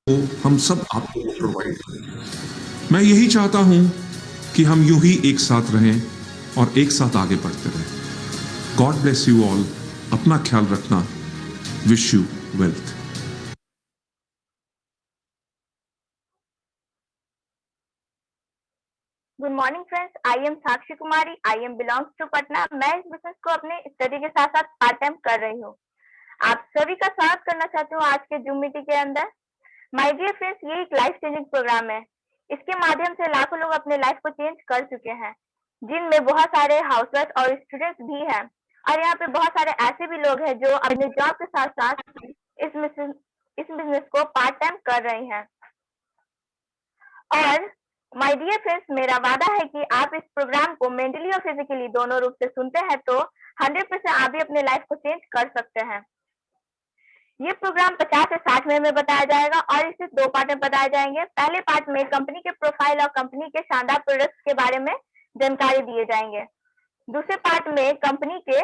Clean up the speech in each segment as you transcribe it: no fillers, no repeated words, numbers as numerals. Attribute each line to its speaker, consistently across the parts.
Speaker 1: हम सब आपको प्रोवाइड करें। मैं यही चाहता हूं कि हम यूं ही एक साथ रहें और एक साथ आगे बढ़ते रहें। God bless you all. अपना ख्याल रखना। Wish you wealth.
Speaker 2: Good morning friends, I am Sakshi Kumari. I am belongs to Patna. मैं इस बिजनेस को अपने स्टडी के साथ साथ पार्ट टाइम कर रही हूँ। आप सभी का स्वागत करना चाहती हूँ आज के जूम मीटिंग के अंदर। माय डियर फ्रेंड्स, ये एक लाइफ चेंजिंग प्रोग्राम है। इसके माध्यम से लाखों लोग अपने लाइफ को चेंज कर चुके हैं, जिनमें बहुत सारे हाउसवाइफ और स्टूडेंट्स भी हैं। और यहाँ पे बहुत सारे ऐसे भी लोग हैं जो अपने जॉब के साथ साथ इस बिजनेस को पार्ट टाइम कर रही हैं। और माय डियर फ्रेंड्स, मेरा वादा है कि आप इस प्रोग्राम को मेंटली और फिजिकली दोनों रूप से सुनते हैं तो 100% आप भी अपने लाइफ को चेंज कर सकते हैं। ये प्रोग्राम 50 से 60 मिनट में बताया जाएगा और इसे 2 पार्ट में बताए जाएंगे। पहले पार्ट में कंपनी के प्रोफाइल और कंपनी के शानदार प्रोडक्ट्स के बारे में जानकारी दिए जाएंगे। दूसरे पार्ट में कंपनी के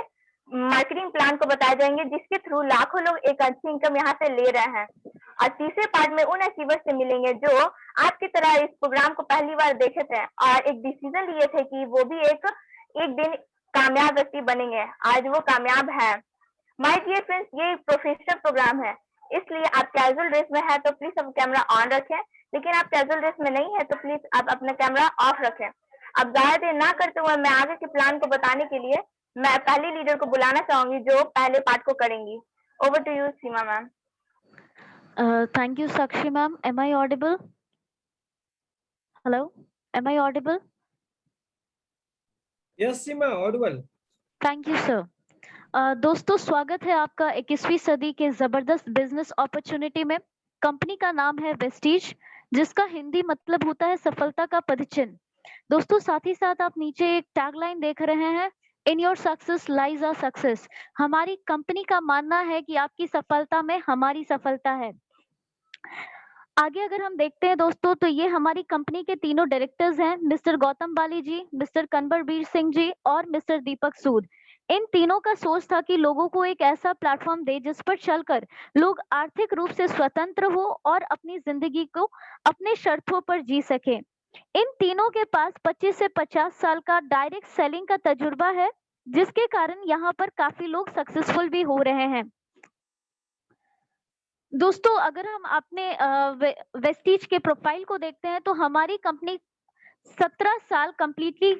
Speaker 2: मार्केटिंग प्लान को बताए जाएंगे, जिसके थ्रू लाखों लोग एक अच्छी इनकम यहाँ से ले रहे हैं। और तीसरे पार्ट में उन अचीवर्स से मिलेंगे जो आपकी तरह इस प्रोग्राम को पहली बार देखे थे और एक डिसीजन लिए थे कि वो भी एक दिन कामयाब व्यक्ति बनेंगे। आज वो कामयाब है। माय डियर फ्रेंड्स, ये एक प्रोफेशनल प्रोग्राम है, इसलिए आप कैजुअल ड्रेस में है तो प्लीज आप कैमरा ऑन रखें, लेकिन आप कैजुअल ड्रेस में नहीं है तो प्लीज आप अपना कैमरा ऑफ रखें। अब ज्यादा देर ना करते हुए मैं आगे के प्लान को बताने के लिए मैं पहली लीडर को बुलाना चाहूंगी जो पहले पार्ट को करेंगी। Over to you Seema ma'am.
Speaker 3: Thank you, Sakshi ma'am. Am I audible? Hello? Am I audible?
Speaker 4: Yes, Seema, audible.
Speaker 3: Thank you, sir. दोस्तों, स्वागत है आपका 21वीं सदी के जबरदस्त बिजनेस अपॉर्चुनिटी में। कंपनी का नाम है वेस्टीज, जिसका हिंदी मतलब होता है सफलता का पदचिन्ह। दोस्तों, साथ ही साथ आप नीचे एक टैगलाइन देख रहे हैं, in your success lies a success. हमारी कंपनी का मानना है कि आपकी सफलता में हमारी सफलता है। आगे अगर हम देखते हैं दोस्तों, तो ये हमारी कंपनी के तीनों डायरेक्टर्स हैं, मिस्टर गौतम बाली जी, मिस्टर कन्वरबीर सिंह जी और मिस्टर दीपक सूद। इन तीनों का सोच था कि लोगों को एक ऐसा प्लेटफॉर्म दे जिस पर चलकर लोग आर्थिक रूप से स्वतंत्र हो और अपनी जिंदगी को अपने शर्तों पर जी सके। इन तीनों के पास 25 से 50 साल का डायरेक्ट सेलिंग का तजुर्बा है, जिसके कारण यहाँ पर काफी लोग सक्सेसफुल भी हो रहे हैं। दोस्तों, अगर हम अपने वेस्टीज के प्रोफाइल को देखते हैं तो हमारी कंपनी 17 साल कंप्लीटली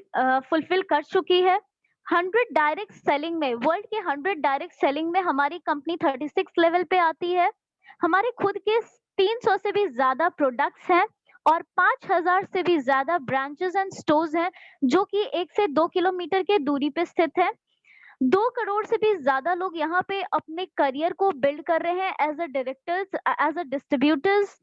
Speaker 3: फुलफिल कर चुकी है। 100 डायरेक्ट सेलिंग में, वर्ल्ड के 100 डायरेक्ट सेलिंग में हमारी कंपनी 36 लेवल पे आती है। हमारे खुद के 300 से भी ज्यादा प्रोडक्ट्स हैं और 5000 से भी ज्यादा ब्रांचेस एंड स्टोर्स हैं, जो कि 1 से 2 किलोमीटर के दूरी पे स्थित है। 2 करोड़ से भी ज्यादा लोग यहाँ पे अपने करियर को बिल्ड कर रहे हैं as a directors, as a distributors.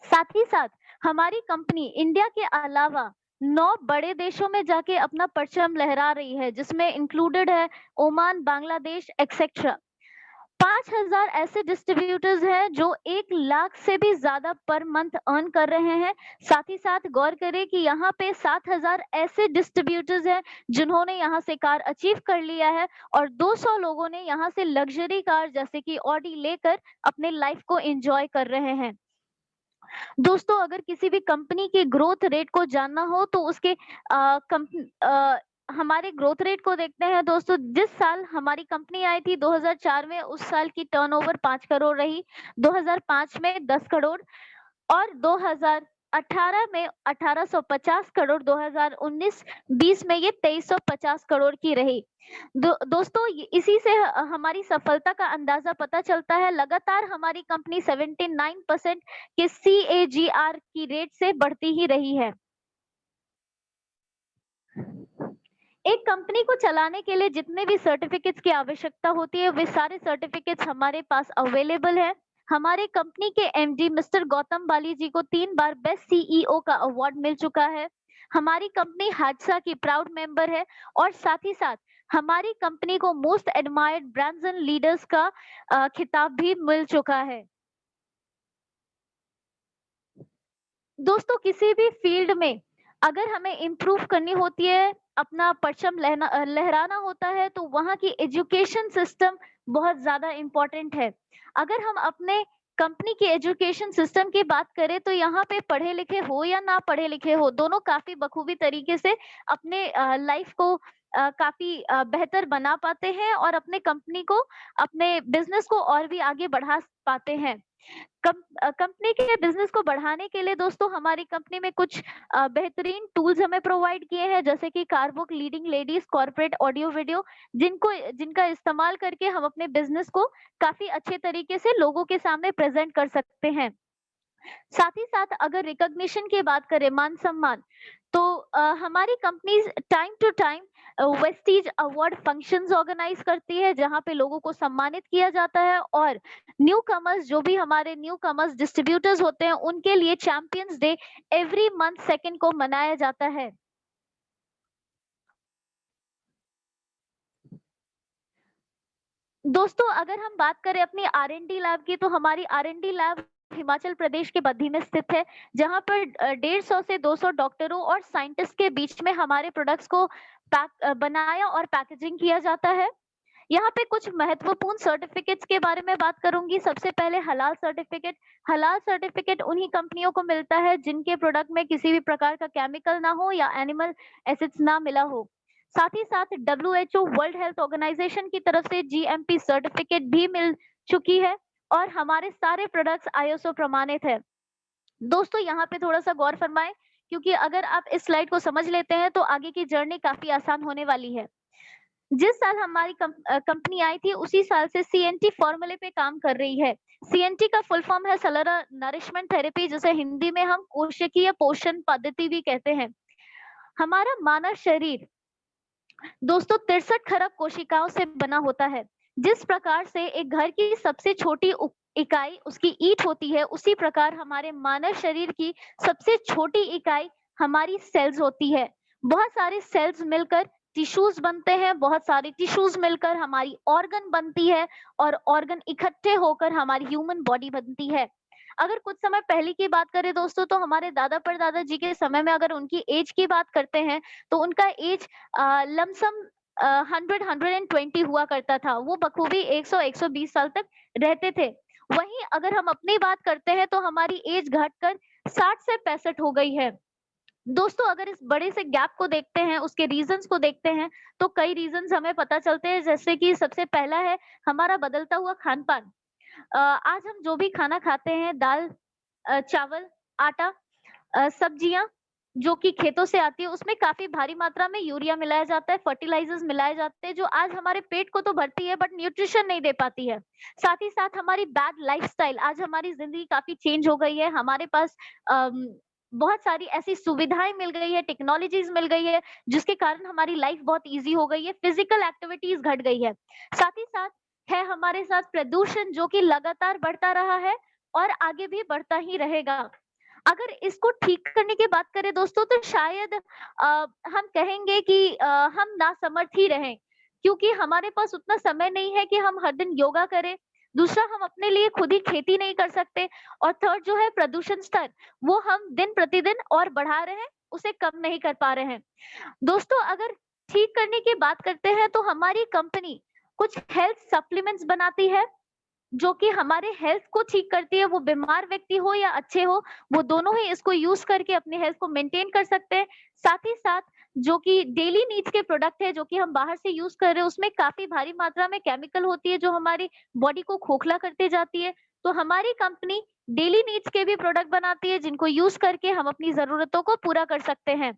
Speaker 3: साथ ही साथ हमारी कंपनी इंडिया के अलावा 9 बड़े देशों में जाके अपना परचम लहरा रही है, जिसमें इंक्लूडेड है ओमान, बांग्लादेश एक्सेट्रा। 5000 ऐसे डिस्ट्रीब्यूटर्स हैं जो 1 लाख से भी ज्यादा पर मंथ अर्न कर रहे हैं। साथ ही साथ गौर करें कि यहाँ पे 7000 ऐसे डिस्ट्रीब्यूटर्स हैं जिन्होंने यहाँ से कार अचीव कर लिया है और 200 लोगों ने यहाँ से लग्जरी कार जैसे कि ऑडी लेकर अपने लाइफ को एंजॉय कर रहे हैं। दोस्तों, अगर किसी भी कंपनी की ग्रोथ रेट को जानना हो तो उसके हमारे ग्रोथ रेट को देखते हैं दोस्तों। जिस साल हमारी कंपनी आई थी 2004 में, उस साल की टर्नओवर 5 करोड़ रही, 2005 में 10 करोड़ और 2018 में 1850 करोड़, 2019-20 में ये 2350 करोड़ की रही। दोस्तों, इसी से हमारी सफलता का अंदाजा पता चलता है। लगातार हमारी कंपनी 79% के CAGR की रेट से बढ़ती ही रही है। एक कंपनी को चलाने के लिए जितने भी सर्टिफिकेट्स की आवश्यकता होती है, वे सारे सर्टिफिकेट्स हमारे पास अवेलेबल है। हमारे कंपनी के MD मिस्टर गौतम बाली जी को 3 बार बेस्ट CEO का अवार्ड मिल चुका है। हमारी कंपनी हादसा की प्राउड मेंबर है और साथ ही साथ हमारी कंपनी को most admired brands and leaders का खिताब भी मिल चुका है। दोस्तों, किसी भी फील्ड में अगर हमें इम्प्रूव करनी होती है, अपना परचम लहराना होता है, तो वहाँ की एजुकेशन सिस्टम बहुत ज्यादा इम्पोर्टेंट है। अगर हम अपने कंपनी की एजुकेशन सिस्टम की बात करें तो यहाँ पे पढ़े लिखे हो या ना पढ़े लिखे हो, दोनों काफी बखूबी तरीके से अपने लाइफ को काफी बेहतर बना पाते हैं और अपने कंपनी को, अपने बिजनेस को और भी आगे बढ़ा पाते हैं। कंपनी के बिजनेस को बढ़ाने के लिए दोस्तों हमारी कंपनी में कुछ बेहतरीन टूल्स हमें प्रोवाइड किए हैं, जैसे कि कारबुक, leading ladies, corporate audio video, जिनका इस्तेमाल करके हम अपने बिजनेस को काफी अच्छे तरीके से लोगों के सामने प्रेजेंट कर सकते हैं। साथ ही साथ अगर रिकॉग्निशन की बात करें, मान सम्मान, तो हमारी company time to time Vestige award functions organise करती है, जहां पे लोगों को सम्मानित किया जाता है और न्यू कमर्स, जो भी हमारे न्यू कमर्स डिस्ट्रीब्यूटर्स होते हैं, उनके लिए चैंपियंस डे एवरी मंथ 2 को मनाया जाता है। दोस्तों अगर हम बात करें अपनी R&D लैब की, तो हमारी R&D लैब हिमाचल प्रदेश के बद्दी में स्थित है, जहां पर 150 से 200 डॉक्टरों और साइंटिस्ट के बीच में हमारे प्रोडक्ट्स को बनाया और पैकेजिंग किया जाता है। यहाँ पे कुछ महत्वपूर्ण सर्टिफिकेट्स के बारे में बात करूंगी। सबसे पहले हलाल सर्टिफिकेट। हलाल सर्टिफिकेट उन्हीं कंपनियों को मिलता है जिनके प्रोडक्ट में किसी भी प्रकार का केमिकल ना हो या एनिमल एसिड्स ना मिला हो। साथ ही साथ WHO वर्ल्ड हेल्थ ऑर्गेनाइजेशन की तरफ से GMP सर्टिफिकेट भी मिल चुकी है और हमारे सारे प्रोडक्ट्स ISO प्रमाणित है। दोस्तों यहाँ पे थोड़ा सा गौर फरमाएं, क्योंकि अगर आप इस स्लाइड को समझ लेते हैं तो आगे की जर्नी काफी आसान होने वाली है। जिस साल हमारी कंपनी आई थी, उसी साल से CNT फॉर्मूले पे काम कर रही है। CNT का फुल फॉर्म है सेलुलर नरिशमेंट थेरेपी, जिसे हिंदी में हम कोशिकीय पोषण पद्धति भी कहते हैं। हमारा मानव शरीर दोस्तों 63 खरब कोशिकाओं से बना होता है। जिस प्रकार से एक घर की सबसे छोटी इकाई उसकी ईंट होती है, उसी प्रकार हमारे मानव शरीर की सबसे छोटी इकाई हमारी सेल्स होती है। बहुत सारे सेल्स मिलकर टिश्यूज बनते हैं, बहुत सारे टिश्यूज मिलकर हमारी ऑर्गन बनती है और ऑर्गन इकट्ठे होकर हमारी ह्यूमन बॉडी बनती है। अगर कुछ समय पहले की बात करें दोस्तों, तो हमारे दादा परदादा जी के समय में अगर उनकी एज की बात करते हैं, तो उनका एज लमसम 100-120 हुआ करता था। वो बखूबी 100-120 साल तक रहते थे। वहीं अगर हम अपनी बात करते हैं तो हमारी एज घटकर 60 से 65 हो गई है। दोस्तों अगर इस बड़े से गैप को देखते हैं, उसके रीजंस को देखते हैं, तो कई रीजंस हमें पता चलते हैं, जैसे कि सबसे पहला है हमारा बदलता हुआ खान पान। आज हम जो भी खाना खाते हैं, दाल, चावल, आटा, सब्जियां जो कि खेतों से आती है, उसमें काफी भारी मात्रा में यूरिया मिलाया जाता है, फर्टिलाइजर्स मिलाए जाते हैं, जो आज हमारे पेट को तो भरती है बट न्यूट्रिशन नहीं दे पाती है। साथ ही साथ हमारी बैड लाइफस्टाइल, आज हमारी जिंदगी काफी चेंज हो गई है। हमारे पास बहुत सारी ऐसी सुविधाएं मिल गई है, टेक्नोलॉजीज मिल गई है, जिसके कारण हमारी लाइफ बहुत इजी हो गई है, फिजिकल एक्टिविटीज घट गई है। साथ ही साथ है हमारे साथ प्रदूषण, जो कि लगातार बढ़ता रहा है और आगे भी बढ़ता ही रहेगा। अगर इसको ठीक करने की बात करें दोस्तों, तो शायद हम कहेंगे कि हम नासमर्थ ही रहें, क्योंकि हमारे पास उतना समय नहीं है कि हम हर दिन योगा करें। दूसरा, हम अपने लिए खुद ही खेती नहीं कर सकते। और थर्ड जो है प्रदूषण स्तर, वो हम दिन प्रतिदिन और बढ़ा रहे हैं, उसे कम नहीं कर पा रहे हैं। दोस्तों अगर ठीक करने की बात करते हैं, तो हमारी कंपनी कुछ हेल्थ सप्लीमेंट्स बनाती है, जो कि हमारे हेल्थ को ठीक करती है। वो बीमार व्यक्ति हो या अच्छे हो, वो दोनों ही इसको यूज करके अपने हेल्थ को मेंटेन कर सकते हैं। साथ ही साथ जो कि डेली नीड्स के प्रोडक्ट है, जो कि हम बाहर से यूज कर रहे हैं, उसमें काफी भारी मात्रा में केमिकल होती है, जो हमारी बॉडी को खोखला करते जाती है। तो हमारी कंपनी डेली नीड्स के भी प्रोडक्ट बनाती है, जिनको यूज करके हम अपनी जरूरतों को पूरा कर सकते हैं।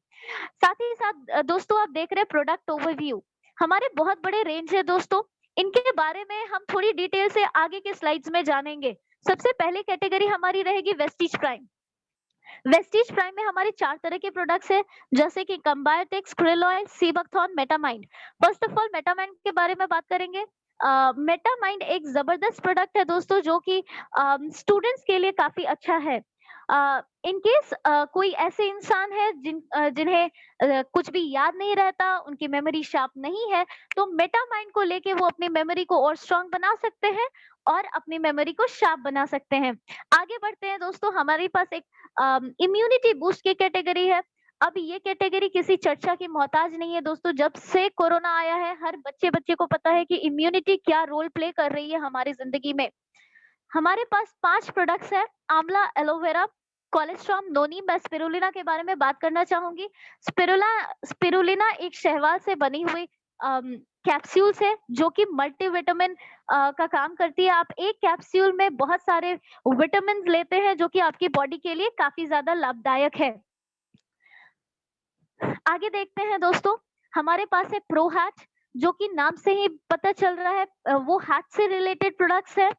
Speaker 3: साथ ही साथ दोस्तों आप देख रहे हैं प्रोडक्ट ओवरव्यू, हमारे बहुत बड़े रेंज है दोस्तों। इनके बारे में हम थोड़ी डिटेल से आगे के स्लाइड्स में जानेंगे। सबसे पहले कैटेगरी हमारी रहेगी वेस्टीज प्राइम। वेस्टीज प्राइम में हमारे 4 तरह के प्रोडक्ट्स है, जैसे कि कंबायोटेक्स, krill oil, sea buckthorn, Metamind. First of all Metamind के बारे में बात करेंगे। मेटामाइंड एक जबरदस्त प्रोडक्ट है दोस्तों, जो कि स्टूडेंट्स के लिए काफी अच्छा है। इन केस कोई ऐसे इंसान है जिन्हें कुछ भी याद नहीं रहता, उनकी मेमोरी शार्प नहीं है, तो मेटामाइंड को लेके वो अपनी मेमोरी को और स्ट्रांग बना सकते हैं और अपनी मेमोरी को शार्प बना सकते हैं। आगे बढ़ते हैं दोस्तों, हमारे पास एक इम्यूनिटी बूस्ट की कैटेगरी है। अब ये कैटेगरी किसी चर्चा की मोहताज नहीं है दोस्तों। जब से कोरोना आया है, हर बच्चे को पता है कि इम्यूनिटी क्या रोल प्ले कर रही है हमारी जिंदगी में। हमारे पास 5 प्रोडक्ट्स हैं, आंवला, एलोवेरा, कोलेस्ट्रॉम, नोनी। मैं स्पिरुलिना के बारे में बात करना चाहूँगी। स्पिरुलिना एक शैवाल से बनी हुई कैप्सूल्स है जो कि मल्टीविटामिन का काम करती है। आप एक कैप्सूल में बहुत सारे विटामिन्स लेते हैं जो कि आपकी बॉडी के लिए काफ़ी ज़्यादा लाभदायक है। आगे देखते हैं दोस्तों, हमारे पास है प्रो हैट, जो कि नाम से ही पता चल रहा है वो हैट से रिलेटेड प्रोडक्ट्स है।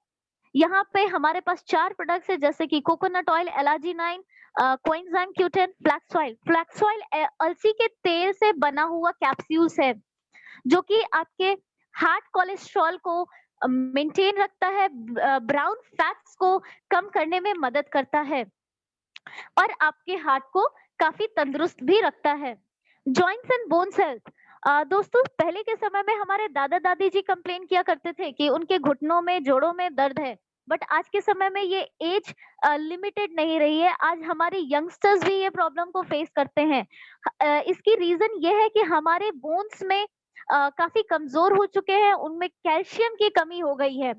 Speaker 3: यहाँ पे हमारे पास 4 प्रोडक्ट्स है जैसे कि coconut oil, l arginine, coenzyme Q10, flax oil. Flax oil अलसी के तेल से बना हुआ कैप्सूल्स है जो कि आपके हार्ट कोलेस्ट्रॉल को मेंटेन रखता है, ब्राउन फैट्स को कम करने में मदद करता है और आपके हार्ट को काफी तंदुरुस्त भी रखता है। जॉइंट्स एंड बोन्स हेल्थ, दोस्तों पहले के समय में हमारे दादा दादी जी कंप्लेन किया करते थे कि उनके घुटनों में, जोड़ों में दर्द है, बट आज के समय में ये एज लिमिटेड नहीं रही है। आज हमारे यंगस्टर्स भी ये प्रॉब्लम को फेस करते हैं। इसकी रीजन ये है कि हमारे बोन्स में काफी कमजोर हो चुके हैं, उनमें कैल्शियम की कमी हो गई है।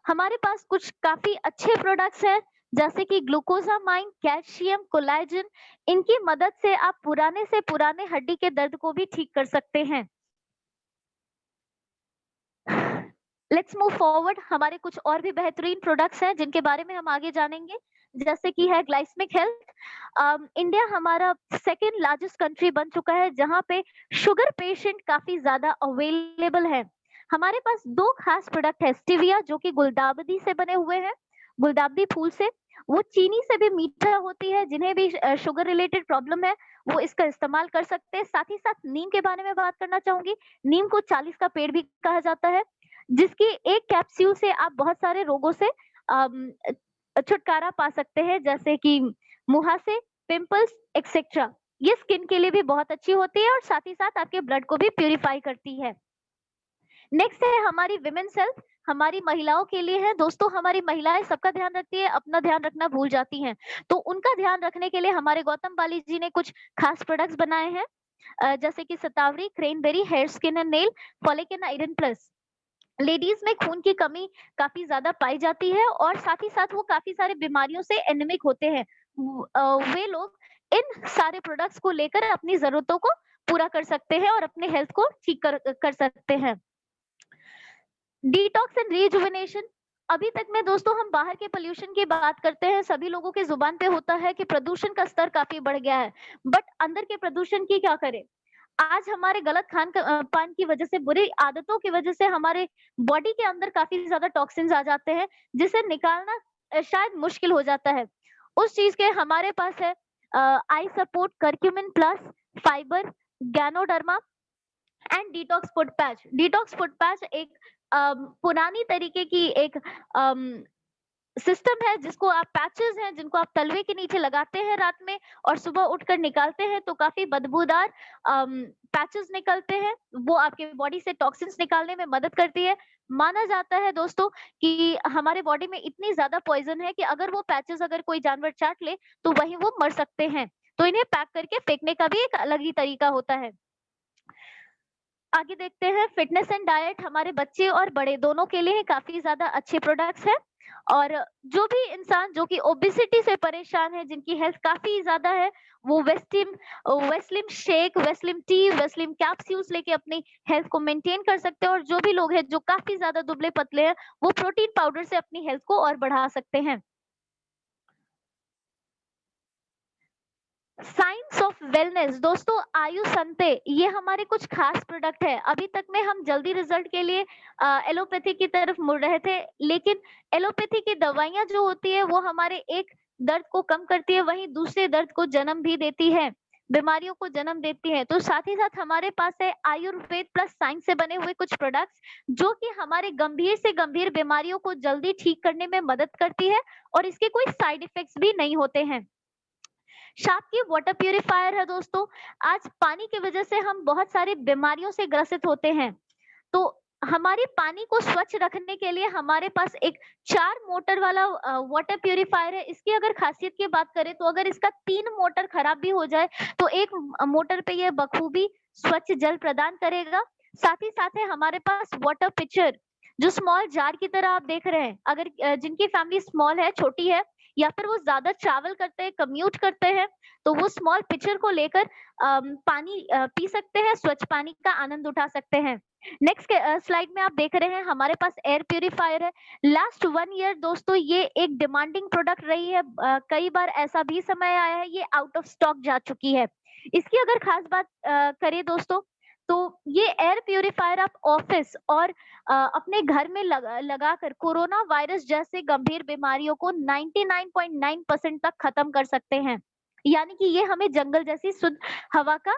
Speaker 3: हमारे पास कुछ काफी अच्छे प्रोडक्ट्स हैं जैसे कि ग्लूकोसामाइन, कैल्शियम, कोलेजन। इनकी मदद से आप पुराने से पुराने हड्डी के दर्द को भी ठीक कर सकते हैं। लेट्स मूव फॉरवर्ड, हमारे कुछ और भी बेहतरीन प्रोडक्ट्स हैं जिनके बारे में हम आगे जानेंगे, जैसे कि है ग्लाइसमिक हेल्थ। इंडिया हमारा सेकेंड लार्जेस्ट कंट्री बन चुका है जहां पे शुगर पेशेंट काफी ज्यादा अवेलेबल है। हमारे पास 2 खास प्रोडक्ट है, स्टीविया जो कि गुलदाउदी से बने हुए हैं, गुलदाउदी फूल से। वो चीनी से भी मीठा होती है, जिन्हें भी शुगर रिलेटेड प्रॉब्लम है वो इसका इस्तेमाल कर सकते हैं। साथ ही साथ नीम के बारे में बात करना चाहूंगी। नीम को 40 का पेड़ भी कहा जाता है, जिसकी एक कैप्सूल से आप बहुत सारे रोगों से छुटकारा पा सकते हैं, जैसे कि मुहासे, पिंपल्स एक्सेट्रा। ये स्किन के लिए भी बहुत अच्छी होती है और साथ ही साथ आपके ब्लड को भी प्यूरिफाई करती है। नेक्स्ट है हमारी विमेन्स हेल्थ, हमारी महिलाओं के लिए है। दोस्तों हमारी महिलाएं सबका ध्यान रखती है, अपना ध्यान रखना भूल जाती हैं, तो उनका ध्यान रखने के लिए हमारे गौतम बाली जी ने कुछ खास प्रोडक्ट्स बनाए हैं, जैसे कि shatavari, cranberry, hair, skin and nail, folic and iron plus. Ladies में खून की कमी काफी ज्यादा पाई जाती है और साथ ही साथ वो काफी सारे बीमारियों से एनीमिक होते हैं। वे लोग इन सारे प्रोडक्ट्स को लेकर अपनी जरूरतों को पूरा कर सकते हैं और अपने हेल्थ को ठीक कर सकते हैं। डिटॉक्स एंड रिजुविनेशन, अभी तक में दोस्तों हम बाहर के पोल्यूशन की बात करते हैं, सभी लोगों के जुबान पे होता है कि प्रदूषण का स्तर काफी बढ़ गया है, बट अंदर के प्रदूषण की क्या करें। आज हमारे गलत पान की वजह से, बुरी आदतों की वजह से हमारे बॉडी के अंदर काफी ज्यादा टॉक्सिन्स आ जाते हैं, जिसे निकालना शायद मुश्किल हो जाता है। उस चीज के हमारे पास है I support, curcumin plus, fibre, ganoderma and detox foot patch. Detox foot patch एक पुरानी तरीके की एक सिस्टम है, जिसको आप पैचेस हैं जिनको आप तलवे के नीचे लगाते हैं रात में और सुबह उठकर निकालते हैं तो काफी बदबूदार पैचेस निकलते हैं। वो आपके बॉडी से टॉक्सिन्स निकालने में मदद करती है। माना जाता है दोस्तों कि हमारे बॉडी में इतनी ज्यादा पॉइजन है कि अगर वो पैचेस अगर कोई जानवर चाट ले तो वहीं वो मर सकते हैं, तो इन्हें पैक करके फेंकने का भी एक अलग ही तरीका होता है। आगे देखते हैं, फिटनेस एंड डाइट हमारे बच्चे और बड़े दोनों के लिए काफी ज्यादा अच्छे प्रोडक्ट्स हैं और जो भी इंसान जो कि ओबेसिटी से परेशान है, जिनकी हेल्थ काफी ज्यादा है, वो Weslim shake, Weslim T, Weslim capsules लेके अपनी हेल्थ को मेंटेन कर सकते हैं और जो भी लोग हैं जो काफी ज्यादा दुबले पतले हैं, वो प्रोटीन पाउडर से अपनी हेल्थ को और बढ़ा सकते हैं। साइंस ऑफ वेलनेस, दोस्तों आयु संते, ये हमारे कुछ खास प्रोडक्ट है। अभी तक में हम जल्दी रिजल्ट के लिए एलोपैथी की तरफ मुड़ रहे थे, लेकिन एलोपैथी की दवाइयां जो होती है वो हमारे एक दर्द को कम करती है, वहीं दूसरे दर्द को जन्म भी देती है, बीमारियों को जन्म देती है। तो साथ ही साथ हमारे पास है आयुर्वेद प्लस साइंस से बने हुए कुछ प्रोडक्ट्स जो कि हमारे गंभीर से गंभीर बीमारियों को जल्दी ठीक करने में मदद करती है और इसके कोई साइड इफेक्ट्स भी नहीं होते हैं। शाप की वाटर प्यूरिफायर है दोस्तों। आज पानी की वजह से हम बहुत सारी बीमारियों से ग्रसित होते हैं, तो हमारे पानी को स्वच्छ रखने के लिए हमारे पास एक 4 मोटर वाला वाटर प्यूरिफायर है। इसकी अगर खासियत की बात करें तो अगर इसका 3 मोटर खराब भी हो जाए तो एक मोटर पे ये बखूबी स्वच्छ जल प्रदान करेगा। साथ ही साथ है हमारे पास वाटर पिचर, जो स्मॉल जार की तरह आप देख रहे हैं, अगर जिनकी फैमिली स्मॉल है, छोटी है, या फिर वो ज्यादा ट्रैवल करते हैं, कम्यूट करते हैं, तो वो स्मॉल पिक्चर को लेकर पानी पी सकते हैं, स्वच्छ पानी का आनंद उठा सकते हैं। नेक्स्ट स्लाइड में आप देख रहे हैं हमारे पास एयर प्यूरिफायर है। लास्ट 1 ईयर दोस्तों ये एक डिमांडिंग प्रोडक्ट रही है। कई बार ऐसा भी समय आया है ये आउट ऑफ स्टॉक जा चुकी है। इसकी अगर खास बात करें दोस्तों, तो ये एयर प्यूरिफायर आप ऑफिस और अपने घर में लगाकर कोरोना वायरस जैसे गंभीर बीमारियों को 99.9% तक खत्म कर सकते हैं। यानी कि ये हमें जंगल जैसी शुद्ध हवा का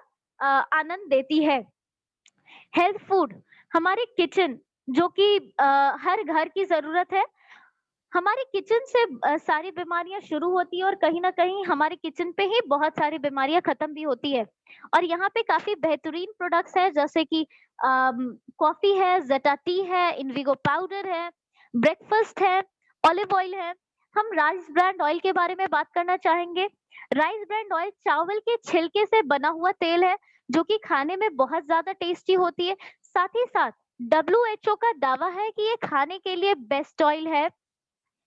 Speaker 3: आनंद देती है। हेल्थ फूड, हमारे किचन जो कि हर घर की जरूरत है, हमारे किचन से सारी बीमारियां शुरू होती है और कहीं ना कहीं हमारे किचन पे ही बहुत सारी बीमारियां खत्म भी होती है। और यहाँ पे काफी बेहतरीन प्रोडक्ट्स है, जैसे कि कॉफी है, जेटा टी है, इनविगो पाउडर है, ब्रेकफास्ट है, ऑलिव ऑयल है। हम राइस ब्रांड ऑयल के बारे में बात करना चाहेंगे। राइस ब्रांड ऑयल चावल के छिलके से बना हुआ तेल है जो कि खाने में बहुत ज्यादा टेस्टी होती है। साथ ही साथ WHO का दावा है कि ये खाने के लिए बेस्ट ऑयल है।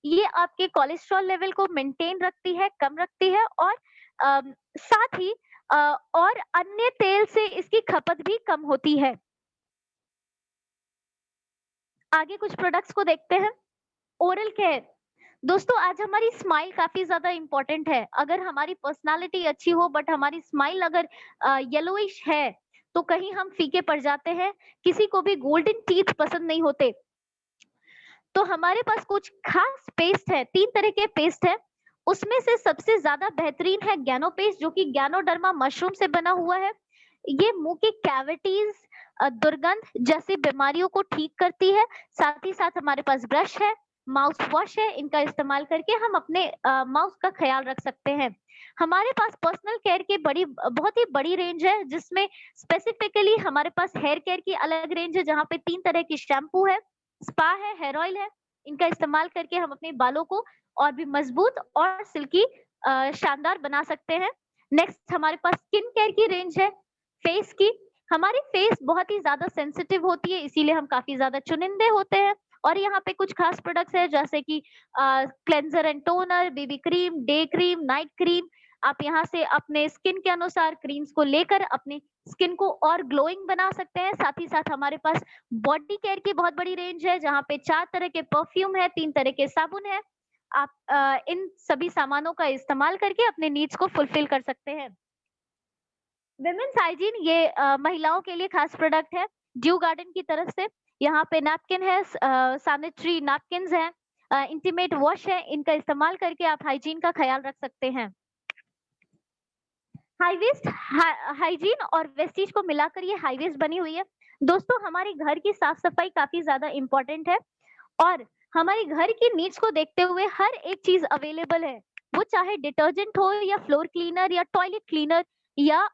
Speaker 3: ये आपके कोलेस्ट्रॉल लेवल को मेंटेन रखती है, कम रखती है, और साथ ही और अन्य तेल से इसकी खपत भी कम होती है। आगे कुछ प्रोडक्ट्स को देखते हैं। ओरल केयर, दोस्तों आज हमारी स्माइल काफी ज्यादा इंपॉर्टेंट है। अगर हमारी पर्सनालिटी अच्छी हो बट हमारी स्माइल अगर येलोइश है तो कहीं हम फीके पड़ जाते हैं। किसी को भी गोल्डन टीथ पसंद नहीं होते। तो हमारे पास कुछ खास पेस्ट है, 3 तरह के पेस्ट है। उसमें से सबसे ज्यादा बेहतरीन है गैनो पेस्ट, जो कि गैनोडर्मा मशरूम से बना हुआ है। ये मुंह की कैविटीज, दुर्गंध जैसी बीमारियों को ठीक करती है। साथ ही साथ हमारे पास ब्रश है, माउथ वॉश है, इनका इस्तेमाल करके हम अपने माउथ का ख्याल रख सकते हैं। हमारे पास पर्सनल केयर की बहुत ही बड़ी रेंज है, जिसमें स्पेसिफिकली हमारे पास हेयर केयर की अलग रेंज है, जहाँ पे 3 तरह की शैम्पू है, स्पा है, हेयर ऑयल है। इनका इस्तेमाल करके हम अपने बालों को और भी मजबूत और सिल्की शानदार बना सकते हैं। नेक्स्ट हमारे पास स्किन केयर की रेंज है, फेस की। हमारी फेस बहुत ही ज्यादा सेंसिटिव होती है, इसीलिए हम काफी ज्यादा चुनिंदे होते हैं। और यहाँ पे कुछ खास प्रोडक्ट्स है, जैसे कि cleanser and toner, baby cream, day cream, night cream. आप यहाँ से अपने स्किन के अनुसार क्रीम्स को लेकर अपनी स्किन को और ग्लोइंग बना सकते हैं। साथ ही साथ हमारे पास बॉडी केयर की बहुत बड़ी रेंज है, जहाँ पे 4 तरह के परफ्यूम है, 3 तरह के साबुन है। आप इन सभी सामानों का इस्तेमाल करके अपने नीड्स को फुलफिल कर सकते हैं। विमेन्स हाइजीन, ये महिलाओं के लिए खास प्रोडक्ट है ड्यू गार्डन की तरफ से। यहाँ पे नैपकिन है, सैनिटरी नैपकिन्स है, इंटीमेट वॉश है। इनका इस्तेमाल करके आप हाइजीन का ख्याल रख सकते हैं। हाई वेस्ट हाइजीन और वेस्टीज को मिलाकर ये हाई वेस्ट बनी हुई है। दोस्तों हमारे घर की साफ सफाई काफी ज्यादा इंपॉर्टेंट है और हमारी घर की नीड्स को देखते हुए हर एक चीज अवेलेबल है, वो चाहे डिटर्जेंट हो या फ्लोर क्लीनर या टॉयलेट क्लीनर या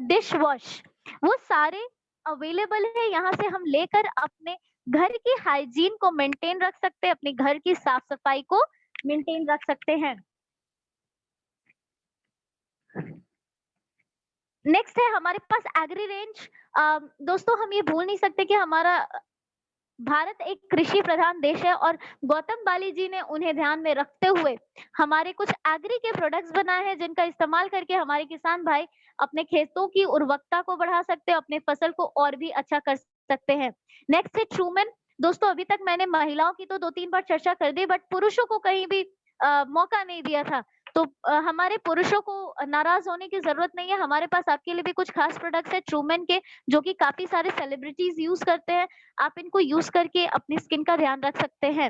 Speaker 3: डिश वॉश, वो सारे अवेलेबल है। यहाँ से हम लेकर अपने घर की हाइजीन को मेंटेन रख सकते हैं, अपने घर की साफ सफाई को मेंटेन रख सकते हैं। नेक्स्ट है हमारे पास एग्री रेंज। दोस्तों हम ये भूल नहीं सकते कि हमारा भारत एक कृषि प्रधान देश है और गौतम बाली जी ने उन्हें ध्यान में रखते हुए हमारे कुछ एग्री के प्रोडक्ट्स बनाए हैं, जिनका इस्तेमाल करके हमारे किसान भाई अपने खेतों की उर्वरकता को बढ़ा सकते हैं, अपने फसल को और भी अच्छा कर सकते हैं। नेक्स्ट है ट्रूमेन। दोस्तों अभी तक मैंने महिलाओं की तो 2-3 बार चर्चा कर दी, बट पुरुषों को कहीं भी मौका नहीं दिया था, तो हमारे पुरुषों को नाराज होने की जरूरत नहीं है। हमारे पास आपके लिए भी कुछ खास प्रोडक्ट्स है ट्रूमेन के, जो कि काफी सारे सेलिब्रिटीज यूज करते हैं। आप इनको यूज करके अपनी स्किन का ध्यान रख सकते हैं।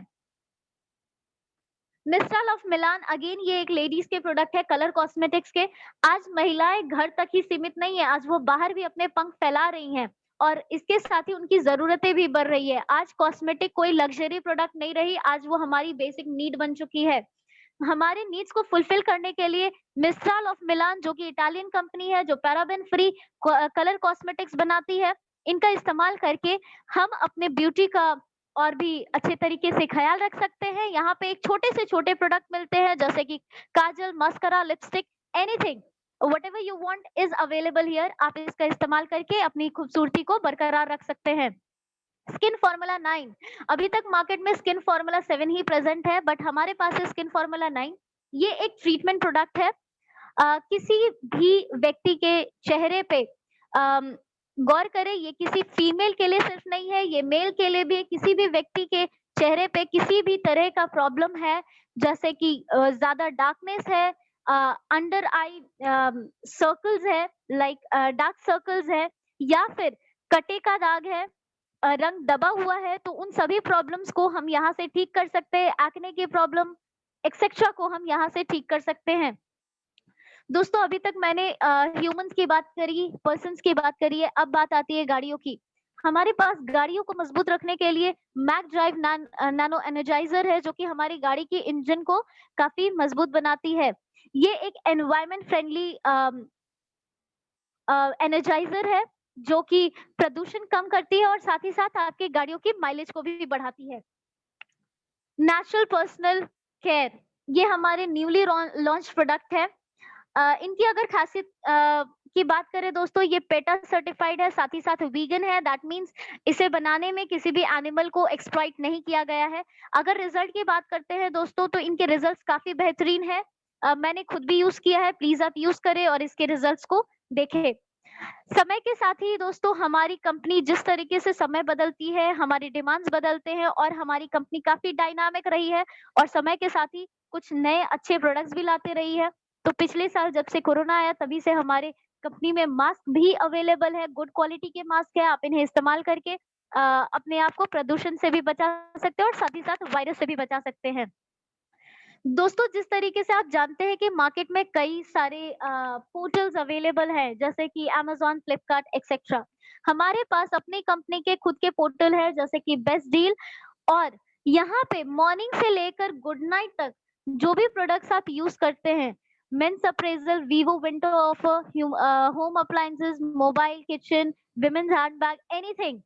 Speaker 3: मिस्ट्रल ऑफ मिलान, अगेन ये एक लेडीज के प्रोडक्ट है कलर कॉस्मेटिक्स के। आज महिलाएं घर तक ही सीमित नहीं है, आज वो बाहर भी अपने पंख फैला रही हैं और इसके साथ ही उनकी जरूरतें भी बढ़ रही है। आज कॉस्मेटिक कोई लग्जरी प्रोडक्ट नहीं रही, आज वो हमारी बेसिक नीड बन चुकी है। हमारे नीड्स को फुलफिल करने के लिए मिस्ट्रल ऑफ मिलान, जो कि इटालियन कंपनी है, जो पैराबेन फ्री कलर कॉस्मेटिक्स बनाती है, इनका इस्तेमाल करके हम अपने ब्यूटी का और भी अच्छे तरीके से ख्याल रख सकते हैं। यहाँ पे एक छोटे से छोटे प्रोडक्ट मिलते हैं, जैसे कि kajal, mascara, lipstick, anything whatever you want is available here। आप इसका इस्तेमाल करके अपनी खूबसूरती को बरकरार रख सकते हैं। स्किन फॉर्मूला 9, अभी तक मार्केट में स्किन फॉर्मूला 7 ही प्रेजेंट है, बट हमारे पास है स्किन फॉर्मूला 9। ये एक ट्रीटमेंट प्रोडक्ट है। किसी भी व्यक्ति के चेहरे पे गौर करें, ये किसी फीमेल के लिए सिर्फ नहीं है, ये मेल के लिए भी है। किसी भी व्यक्ति के चेहरे पे किसी भी तरह का प्रॉब्लम है, जैसे कि ज्यादा डार्कनेस है, अंडर आई सर्कल्स है, लाइक डार्क सर्कल्स है, या फिर कटे का दाग है, रंग दबा हुआ है, तो उन सभी प्रॉब्लम्स को हम यहाँ से ठीक कर सकते हैं। एक्ने की प्रॉब्लम एक्सेट्रा को हम यहाँ से ठीक कर सकते हैं। दोस्तों, अभी तक मैंने ह्यूमंस की बात करी, पर्सन्स की बात करी है, अब बात आती है गाड़ियों की। हमारे पास गाड़ियों को मजबूत रखने के लिए मैक ड्राइव नैनो एनर्जाइजर है, जो कि हमारी गाड़ी की इंजन को काफी मजबूत बनाती है। ये एक एनवायरमेंट फ्रेंडली एनर्जाइजर है, जो कि प्रदूषण कम करती है और साथ ही साथ आपकी गाड़ियों की माइलेज को भी बढ़ाती है। नेचुरल पर्सनल केयर, ये हमारे न्यूली लॉन्च प्रोडक्ट है। इनकी अगर खासियत की बात करें दोस्तों, ये पेटा सर्टिफाइड है, साथ ही साथ वीगन है। दैट मींस इसे बनाने में किसी भी एनिमल को एक्सप्लॉइट नहीं किया गया है। अगर रिजल्ट की बात करते हैं दोस्तों, तो इनके रिजल्ट्स काफी बेहतरीन है। मैंने खुद भी यूज किया है, प्लीज आप यूज करें और इसके रिजल्ट्स को देखें। समय के साथ ही दोस्तों, हमारी कंपनी जिस तरीके से समय बदलती है, हमारी डिमांड्स बदलते हैं, और हमारी कंपनी काफी डायनामिक रही है और समय के साथ ही कुछ नए अच्छे प्रोडक्ट्स भी लाते रही है। तो पिछले साल जब से कोरोना आया, तभी से हमारे कंपनी में मास्क भी अवेलेबल है, गुड क्वालिटी के मास्क है। आप इन्हें इस्तेमाल करके अपने आप को प्रदूषण से भी बचा सकते हैं और साथ ही साथ वायरस से भी बचा सकते हैं। दोस्तों, जिस तरीके से आप जानते हैं कि मार्केट में कई सारे पोर्टल्स अवेलेबल हैं, जैसे कि Amazon, फ्लिपकार्ट एक्सेट्रा, हमारे पास अपनी कंपनी के खुद के पोर्टल है, जैसे कि बेस्ट डील। और यहाँ पे मॉर्निंग से लेकर गुड नाइट तक जो भी प्रोडक्ट्स आप यूज करते हैं, men's apparel, Vivo winter offer, home appliances, mobile, kitchen, women's handbag, anything,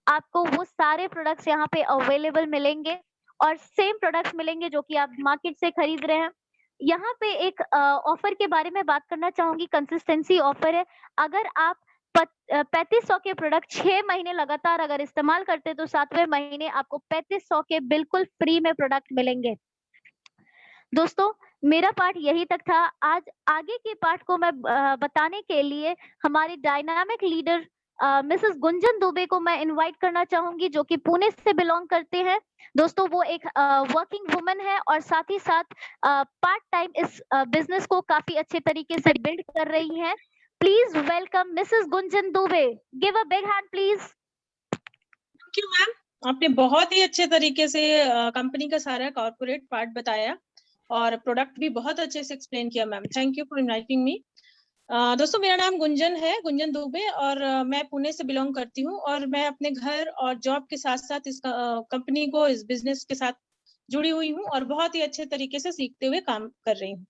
Speaker 3: आपको वो सारे प्रोडक्ट्स यहाँ पे अवेलेबल मिलेंगे और सेम प्रोडक्ट्स मिलेंगे जो कि आप मार्केट से खरीद रहे हैं। यहाँ पे एक ऑफर के बारे में बात करना चाहूंगी, कंसिस्टेंसी ऑफर है। अगर आप 3500 के प्रोडक्ट 6 महीने लगातार अगर इस्तेमाल करते हैं, तो 7वें महीने आपको 3500 के बिल्कुल फ्री में प्रोडक्ट मिलेंगे। दोस्तों, मेरा पार्ट यही तक था। आज आगे के पार्ट को मैं बताने के लिए हमारी dynamic leader Mrs Gunjan Dubey को मैं इनवाइट करना चाहूंगी, जो कि पुणे से बिलोंग करते हैं। दोस्तों, वो एक वर्किंग वुमन है और साथ ही साथ पार्ट टाइम इस बिजनेस को काफी अच्छे तरीके से बिल्ड कर रही हैं। Please welcome Mrs Gunjan Dubey. Give a big hand please.
Speaker 4: Thank you ma'am, आपने बहुत ही अच्छे तरीके से कंपनी का सारा कॉर्पोरेट पार्ट बताया और प्रोडक्ट भी बहुत अच्छे से एक्सप्लेन किया ma'am. Thank you for inviting me. दोस्तों, मेरा नाम गुंजन है, गुंजन दुबे, और मैं पुणे से बिलोंग करती हूँ और मैं अपने घर और जॉब के साथ साथ इस कंपनी को, इस बिजनेस के साथ जुड़ी हुई हूँ और बहुत ही अच्छे तरीके से सीखते हुए काम कर रही हूँ।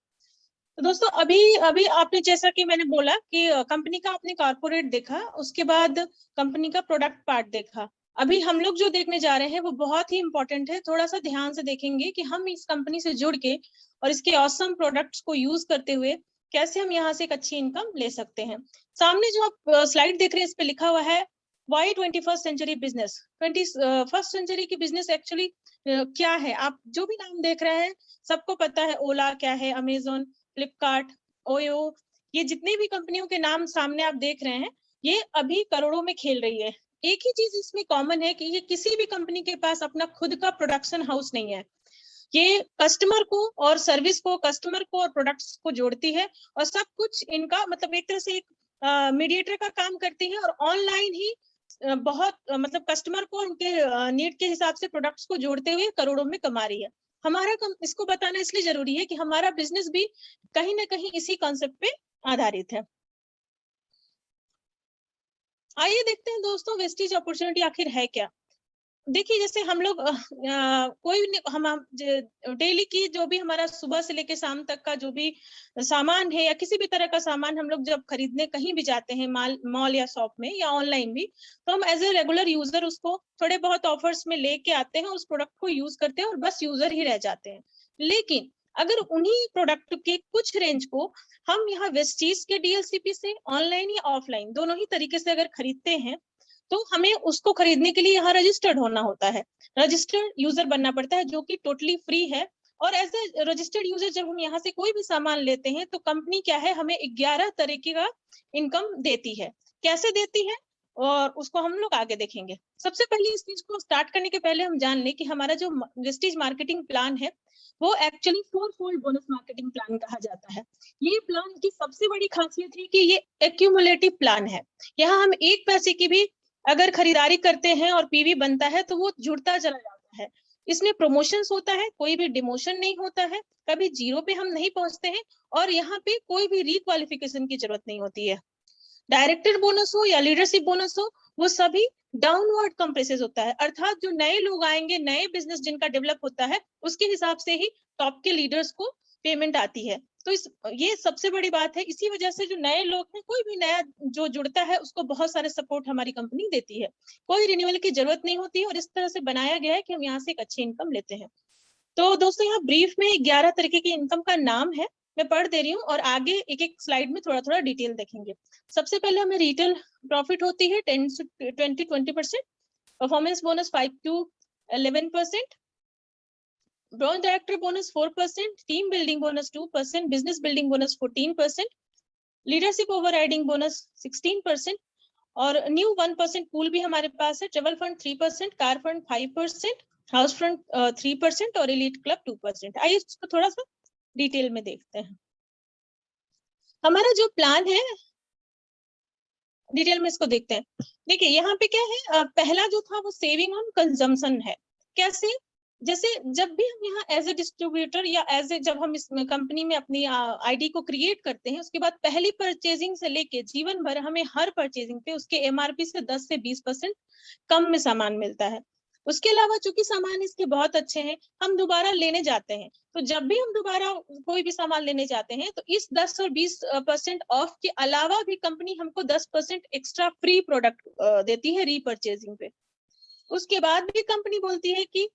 Speaker 4: तो दोस्तों, अभी आपने, जैसा कि मैंने बोला कि कंपनी का आपने कॉर्पोरेट देखा, उसके बाद कंपनी का प्रोडक्ट पार्ट देखा। अभी हम लोग जो देखने जा रहे हैं वो बहुत ही इंपॉर्टेंट है। थोड़ा सा ध्यान से देखेंगे कि हम इस कंपनी से जुड़ के और इसके ऑसम प्रोडक्ट्स को यूज करते हुए कैसे हम यहाँ से एक अच्छी इनकम ले सकते हैं। सामने जो आप स्लाइड देख रहे हैं, इस पे लिखा हुआ है why 21st century business. 21st century की बिजनेस एक्चुअली क्या है, आप जो भी नाम देख रहे हैं सबको पता है। ओला क्या है, अमेजोन, फ्लिपकार्ट, ओयो, ये जितनी भी कंपनियों के नाम सामने आप देख रहे हैं, ये अभी करोड़ों में खेल रही है। एक ही चीज इसमें कॉमन है कि ये किसी भी कंपनी के पास अपना खुद का प्रोडक्शन हाउस नहीं है। ये कस्टमर को और सर्विस को, कस्टमर को और प्रोडक्ट्स को जोड़ती है और सब कुछ इनका मतलब एक तरह से एक मीडिएटर का काम करती है और ऑनलाइन ही बहुत मतलब कस्टमर को उनके नीड के हिसाब से प्रोडक्ट्स को जोड़ते हुए करोड़ों में कमा रही है। हमारा इसको बताना इसलिए जरूरी है कि हमारा बिजनेस भी कहीं ना कहीं इसी कॉन्सेप्ट पे आधारित है। आइए देखते हैं दोस्तों, वेस्टेज अपॉर्चुनिटी आखिर है क्या। देखिए, जैसे हम लोग कोई हम डेली की जो भी हमारा सुबह से लेके शाम तक का जो भी सामान है या किसी भी तरह का सामान हम लोग जब खरीदने कहीं भी जाते हैं, मॉल या शॉप में या ऑनलाइन भी, तो हम एज ए रेगुलर यूजर उसको थोड़े बहुत ऑफर्स में लेके आते हैं, उस प्रोडक्ट को यूज करते हैं और बस यूजर ही रह जाते हैं। लेकिन अगर उन्हीं प्रोडक्ट के कुछ रेंज को हम यहाँ वेस्टीज के डीएलसीपी से ऑनलाइन या ऑफलाइन दोनों ही तरीके से अगर खरीदते हैं, तो हमें उसको खरीदने के लिए यहाँ रजिस्टर्ड होना होता है, रजिस्टर्ड यूजर बनना पड़ता है, जो कि टोटली फ्री है। और एज ए रजिस्टर्ड यूजर जब हम यहाँ से कोई भी सामान लेते हैं तो कंपनी क्या है, हमें 11 तरीके का इनकम देती है। कैसे देती है और उसको हम लोग आगे देखेंगे। सबसे पहले इस चीज को स्टार्ट करने के पहले हम जान लें कि हमारा जो वेस्टीज मार्केटिंग प्लान है वो actually 4-fold bonus marketing plan कहा जाता है। ये प्लान की सबसे बड़ी खासियत है कि ये एक्यूमुलेटिव प्लान है। यहाँ हम 1 पैसे की भी अगर खरीदारी करते हैं और पीवी बनता है तो वो जुड़ता चला जाता है। इसमें प्रमोशंस होता है, कोई भी डिमोशन नहीं होता है, कभी जीरो पे हम नहीं पहुंचते हैं, और यहाँ पे कोई भी रिक्वालिफिकेशन की जरूरत नहीं होती है। डायरेक्टर बोनस हो या लीडरशिप बोनस हो, वो सभी डाउनवर्ड कंप्रेसेस होता है, अर्थात जो नए लोग आएंगे, नए बिजनेस जिनका डेवलप होता है, उसके हिसाब से ही टॉप के लीडर्स को पेमेंट आती है। तो ये सबसे बड़ी बात है। इसी वजह से जो नए लोग हैं, कोई भी नया जो जुड़ता है उसको बहुत सारे सपोर्ट हमारी कंपनी देती है, कोई रिन्यूअल की जरूरत नहीं होती है, और इस तरह से बनाया गया है कि हम यहाँ से एक अच्छी इनकम लेते हैं। तो दोस्तों यहाँ ब्रीफ में 11 तरीके की इनकम का नाम है, मैं पढ़ दे रही हूँ और आगे एक एक स्लाइड में थोड़ा थोड़ा डिटेल देखेंगे। सबसे पहले हमें रिटेल प्रॉफिट होती है 10-20%, performance bonus 5-11%, bronze director bonus 4%, team building bonus 2%, business building bonus 14%, leadership overriding bonus 16%, और न्यू 1% पूल भी हमारे पास है, travel fund 3%, car fund 5%, house fund 3% और एलीट क्लब 2%। आइए इसको थोड़ा सा डिटेल में देखते हैं। हमारा जो प्लान है डिटेल में इसको देखते हैं। देखिए यहाँ पे क्या है, पहला जो था वो सेविंग ऑन कंजम्पशन है। कैसे? जैसे जब भी हम यहाँ एज ए डिस्ट्रीब्यूटर या एज ए, जब हम इस कंपनी में अपनी आईडी को क्रिएट करते हैं, उसके बाद पहली परचेजिंग से लेके जीवन भर हमें हर परचेजिंग पे उसके एमआरपी से 10 से 20% कम में सामान मिलता है। उसके अलावा चूंकि सामान इसके बहुत अच्छे हैं, हम दोबारा लेने जाते हैं, तो जब भी हम दोबारा कोई भी सामान लेने जाते हैं तो इस 10 और 20% ऑफ के अलावा भी कंपनी हमको 10% एक्स्ट्रा फ्री प्रोडक्ट देती है रीपरचेजिंग पे। उसके बाद भी कंपनी बोलती है कि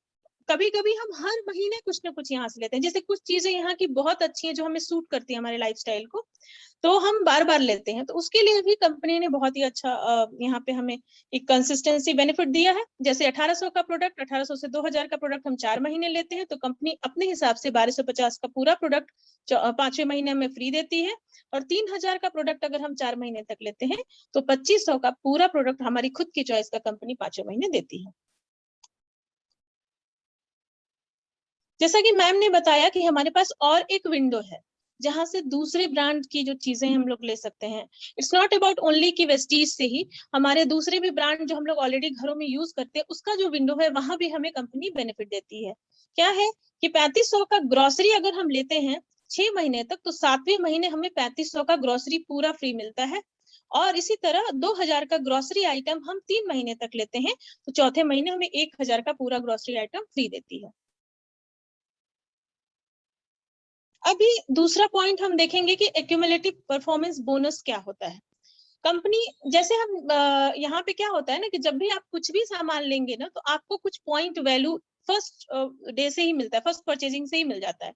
Speaker 4: कभी कभी हम हर महीने कुछ ना कुछ यहाँ से लेते हैं, जैसे कुछ चीजें यहाँ की बहुत अच्छी हैं जो हमें सूट करती है हमारे लाइफस्टाइल को, तो हम बार बार लेते हैं, तो उसके लिए भी कंपनी ने बहुत ही अच्छा यहाँ पे हमें एक कंसिस्टेंसी बेनिफिट दिया है। जैसे 1800 का प्रोडक्ट, 1800 से 2000 का प्रोडक्ट हम 4 महीने लेते हैं, तो कंपनी अपने हिसाब से 1250 का पूरा प्रोडक्ट 5वें महीने में फ्री देती है, और 3000 का प्रोडक्ट अगर हम 4 महीने तक लेते हैं तो 2500 का पूरा प्रोडक्ट हमारी खुद की चॉइस का कंपनी 5वें महीने देती है। जैसा कि मैम ने बताया कि हमारे पास और एक विंडो है जहां से दूसरे ब्रांड की जो चीजें हम लोग ले सकते हैं। इट्स नॉट अबाउट ओनली कि वेस्टीज से ही, हमारे दूसरे भी ब्रांड जो हम लोग ऑलरेडी घरों में यूज करते हैं उसका जो विंडो है वहां भी हमें कंपनी बेनिफिट देती है। क्या है कि 3500 का ग्रोसरी अगर हम लेते हैं 6 महीने तक, तो 7वें महीने हमें 3500 का ग्रोसरी पूरा फ्री मिलता है, और इसी तरह 2000 का ग्रोसरी आइटम हम 3 महीने तक लेते हैं तो चौथे महीने हमें 1000 का पूरा ग्रोसरी आइटम फ्री देती है। अभी दूसरा पॉइंट हम देखेंगे कि एक्यूमुलेटिव परफॉर्मेंस बोनस क्या होता है। कंपनी, जैसे हम यहाँ पे क्या होता है ना कि जब भी आप कुछ भी सामान लेंगे ना तो आपको कुछ पॉइंट वैल्यू फर्स्ट डे से ही मिलता है, फर्स्ट परचेजिंग से ही मिल जाता है।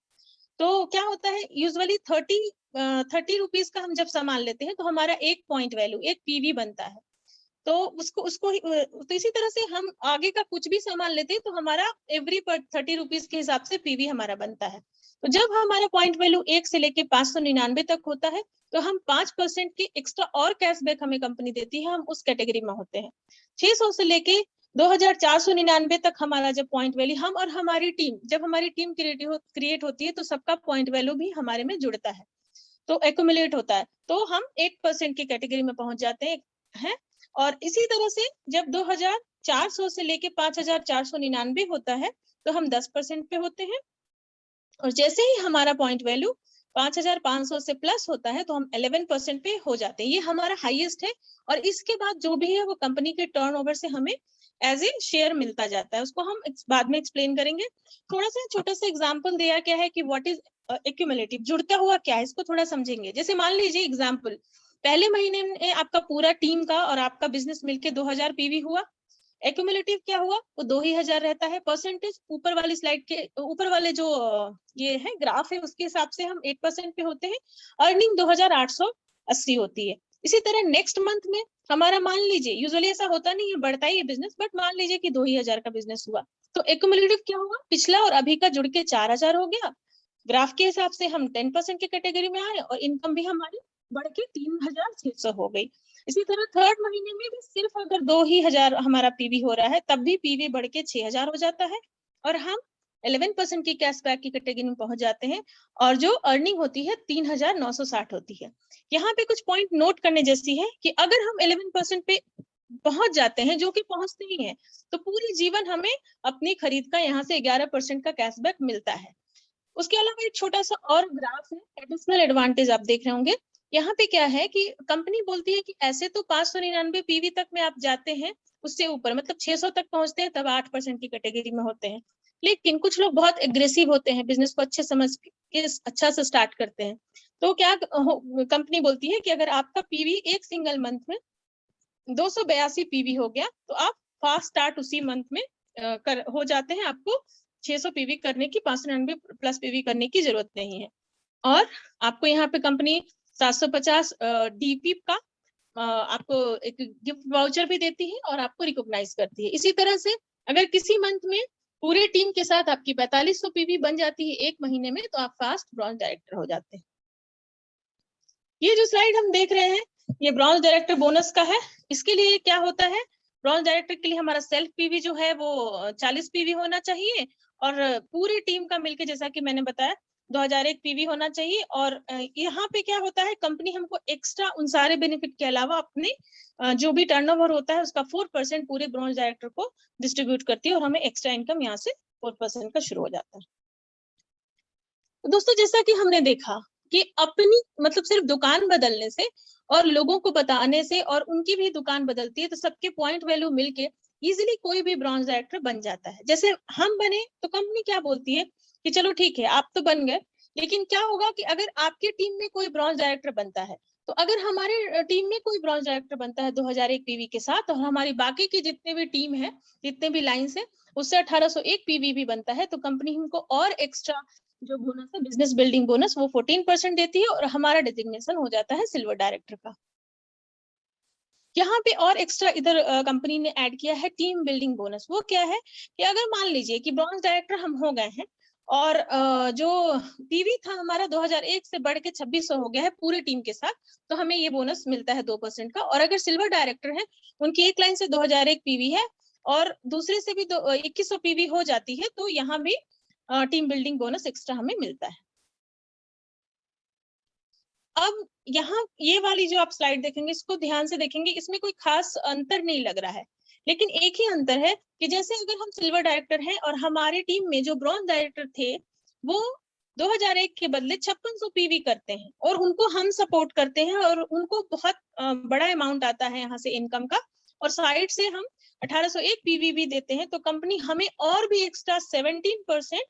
Speaker 4: तो क्या होता है, यूजुअली 30 रुपीज का हम जब सामान लेते हैं तो हमारा एक पॉइंट वैल्यू, एक पीवी बनता है। तो उसको तो इसी तरह से हम आगे का कुछ भी सामान लेते हैं तो हमारा एवरी 30 रुपीज के हिसाब से पीवी हमारा बनता है। तो जब हमारा पॉइंट वैल्यू 1 से लेके 599 तक होता है तो हम 5% की एक्स्ट्रा और कैशबैक हमें कंपनी देती है, हम उस कैटेगरी में होते हैं। 600 से लेके 2499 तक हमारा जब पॉइंट वैल्यू, हम और हमारी टीम, जब हमारी टीम क्रिएट होती है तो सबका पॉइंट वैल्यू भी हमारे में जुड़ता है, तो एक्यूमुलेट होता है, तो हम 1% की कैटेगरी में पहुंच जाते हैं। और इसी तरह से जब 2400 से लेके 5499 होता है तो हम 10% पे होते हैं, और जैसे ही हमारा पॉइंट वैल्यू 5500 से प्लस होता है तो हम 11% पे हो जाते हैं। ये हमारा हाईएस्ट है, और इसके बाद जो भी है वो कंपनी के टर्नओवर से हमें एज ए शेयर मिलता जाता है, उसको हम बाद में एक्सप्लेन करेंगे। थोड़ा सा छोटा सा एग्जांपल दिया क्या है कि व्हाट इज एक्यूमुलेटिव, जुड़ता हुआ क्या है, इसको थोड़ा समझेंगे। जैसे मान लीजिए एग्जांपल, पहले महीने में आपका पूरा टीम का और आपका बिजनेस मिलके 2000 पीवी हुआ, एक्यूमुलेटिव क्या हुआ, वो 2000 रहता है। परसेंटेज ऊपर वाली स्लाइड के ऊपर वाले जो ये है ग्राफ है उसके हिसाब से हम 8% पे होते हैं, अर्निंग 2880 होती है। इसी तरह नेक्स्ट मंथ में हमारा मान लीजिए, यूजुअली ऐसा होता नहीं है, बढ़ता ही है बिजनेस, बट मान लीजिए कि 2,000 का बिजनेस हुआ, तो एक्यूमुलेटिव क्या होगा, पिछला और अभी का जुड़ के 4,000 हो गया। ग्राफ के हिसाब से हम 10% की कैटेगरी में आए और इनकम भी हमारी बढ़ के 3,600 हो गई। इसी तरह थर्ड महीने में भी सिर्फ अगर 2,000 हमारा पीवी हो रहा है, तब भी पीवी बढ़ के 6,000 हो जाता है और हम 11% की कैशबैक की कैटेगरी में पहुंच जाते हैं और जो अर्निंग होती है 3,960 होती है। यहाँ पे कुछ पॉइंट नोट करने जैसी है कि अगर हम 11% पे पहुंच जाते हैं, जो कि पहुंचते ही हैं, तो पूरी जीवन हमें अपनी खरीद का यहाँ से 11% का कैशबैक मिलता है। उसके अलावा एक छोटा सा और ग्राफ है, एडिशनल एडवांटेज आप देख रहे होंगे। यहाँ पे क्या है कि कंपनी बोलती है कि ऐसे तो 599 पीवी तक में आप जाते हैं, उससे ऊपर मतलब 600 तक पहुंचते हैं तब 8% की कैटेगरी में होते हैं। लेकिन कुछ लोग बहुत एग्रेसिव होते हैं, बिजनेस को अच्छे समझ के अच्छा से स्टार्ट करते हैं, तो क्या कंपनी बोलती है कि अगर आपका पीवी एक सिंगल मंथ में 282 पीवी हो गया, तो आप फास्ट स्टार्ट उसी मंथ में हो जाते हैं, आपको 600 पीवी करने की, 599 प्लस पीवी करने की जरूरत नहीं है। और आपको यहाँ पे कंपनी 750 डीपी का आपको एक गिफ्ट वाउचर भी देती है और आपको रिकॉग्नाइज करती है। इसी तरह से अगर किसी मंथ में पूरे टीम के साथ आपकी 4500 पीवी बन जाती है एक महीने में, तो आप फास्ट ब्रॉन्ज डायरेक्टर हो जाते हैं। ये जो स्लाइड हम देख रहे हैं, ये ब्रॉन्ज डायरेक्टर बोनस का है। इसके लिए क्या होता है, ब्रॉन्ज डायरेक्टर के लिए हमारा सेल्फ पीवी जो है वो 40 पीवी होना चाहिए और पूरी टीम का मिलके जैसा कि मैंने बताया 2001 पीवी होना चाहिए। और यहाँ पे क्या होता है, कंपनी हमको एक्स्ट्रा उन सारे बेनिफिट के अलावा अपने जो भी टर्नओवर होता है उसका 4% पूरे ब्रॉन्ज डायरेक्टर को डिस्ट्रीब्यूट करती है और हमें एक्स्ट्रा इनकम यहाँ से 4% का शुरू हो जाता है। तो दोस्तों जैसा कि हमने देखा कि अपनी मतलब सिर्फ दुकान बदलने से और लोगों को बताने से और उनकी भी दुकान बदलती है, तो सबके पॉइंट वैल्यू मिलके इजीली कोई भी ब्रॉन्ज डायरेक्टर बन जाता है। जैसे हम बने तो कंपनी क्या बोलती है कि चलो ठीक है आप तो बन गए, लेकिन क्या होगा कि अगर आपकी टीम में कोई ब्रॉन्ज डायरेक्टर बनता है, तो अगर हमारे टीम में कोई ब्रॉन्ज डायरेक्टर बनता है 2001 पीवी के साथ और हमारी बाकी की जितने भी टीम है, जितने भी लाइन्स है, उससे 1801 पीवी भी बनता है, तो कंपनी हमको और एक्स्ट्रा जो बोनस है बिजनेस बिल्डिंग बोनस वो 14% देती है और हमारा डेजिग्नेशन हो जाता है सिल्वर डायरेक्टर का। यहाँ पे और एक्स्ट्रा इधर कंपनी ने ऐड किया है टीम बिल्डिंग बोनस। वो क्या है कि अगर मान लीजिए कि ब्रॉन्ज डायरेक्टर हम हो गए हैं और जो पीवी था हमारा 2001 से बढ़ के 2600 हो गया है पूरे टीम के साथ, तो हमें ये बोनस मिलता है 2% का। और अगर सिल्वर डायरेक्टर है, उनकी एक लाइन से 2001 पीवी है और दूसरे से भी 2100 पीवी हो जाती है, तो यहाँ भी टीम बिल्डिंग बोनस एक्स्ट्रा हमें मिलता है। अब यहाँ ये वाली जो आप स्लाइड देखेंगे, इसको ध्यान से देखेंगे, इसमें कोई खास अंतर नहीं लग रहा है, लेकिन एक ही अंतर है कि जैसे अगर हम सिल्वर डायरेक्टर हैं और हमारे टीम में जो ब्रॉन्ज डायरेक्टर थे वो 2001 के बदले 5600 पीवी करते हैं और उनको हम सपोर्ट करते हैं और उनको बहुत बड़ा अमाउंट आता है यहाँ से इनकम का, और साइड से हम 1801 पीवी भी देते हैं, तो कंपनी हमें और भी एक्स्ट्रा 17%